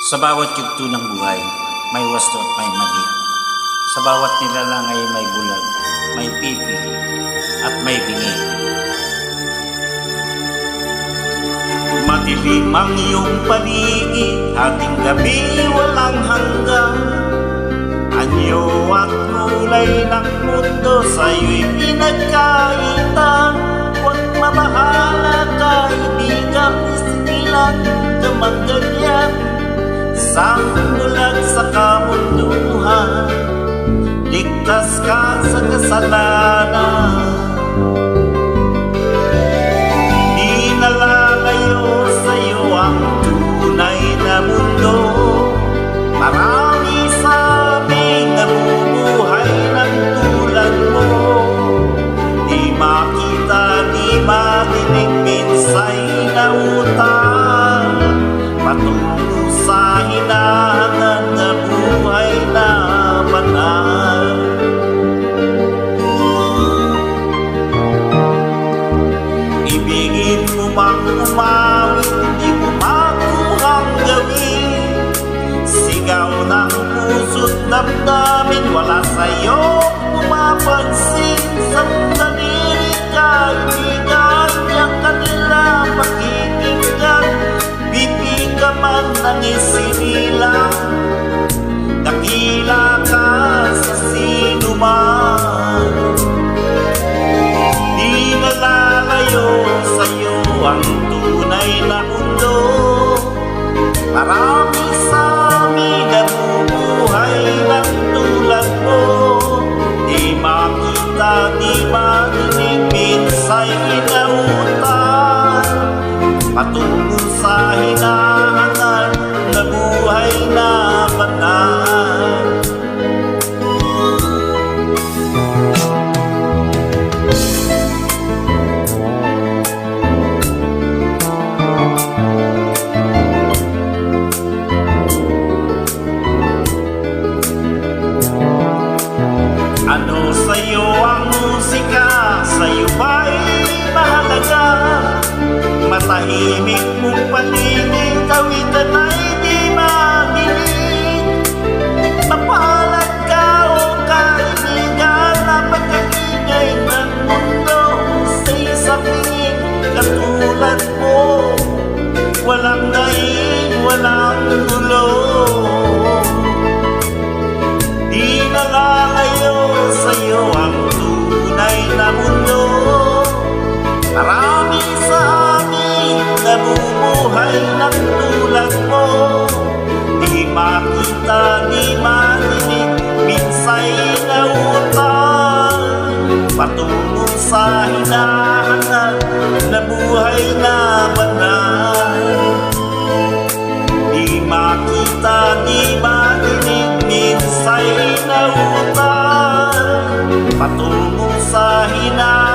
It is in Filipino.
Sa bawat yugto ng buhay, may wasto at may mali. Sa bawat nilalang ay may bulag, may pipi, at may bingi. Madilim ang iyong paligid, ating gabi walang hanggan. Anyo at kulay ng mundo sa'yo'y pinagkaitan. Huwag mabahala kaibigan, isilang kamang ganyan. Sa bulag sa kamunduhan, ligtas ka sa kasalanan. Di nalalayo sa'yo ang tunay na mundo. Marami sa aming nabubuhay ng tulad mo. Di makita, di marinig, minsay na utang. Patungo sa hinahanap na buhay na banal. Ibigin mo mang umawit, di mo makuhang gawin. Sigaw ng puso't damdamin, wala sa'yo pumapansin. Sandali kaibigan, yang kanila pakikinggan. Bibig man ng isinilang, dakila ka sa sinuman. Di nalalayo sa'yo ang tunay na mundo. Marami sa amin nabubuhay ng tulad mo. Di makita, di marinig, minsay inautan. Patungo sa hinahanap na buhay na banal. Ano sa'yo ang musika? Sa'yo ba'y mahalaga? Matahimik mong paligid, kawitan ay di makinig. Mapalad ka o kaibigan na pagkakingay ng mundo. Sa isang pinig katulad mo, walang daig, walang gulo. Di nalalayo sa'yo ang tunay na mundo. Marami sa amin nabubuhay ng tulad mo. Di makita, di marinig, minsay inautan. Patungo sa hinahanap na buhay na banal. Di makita, di marinig, minsay inautan. Patungo sa hinahanap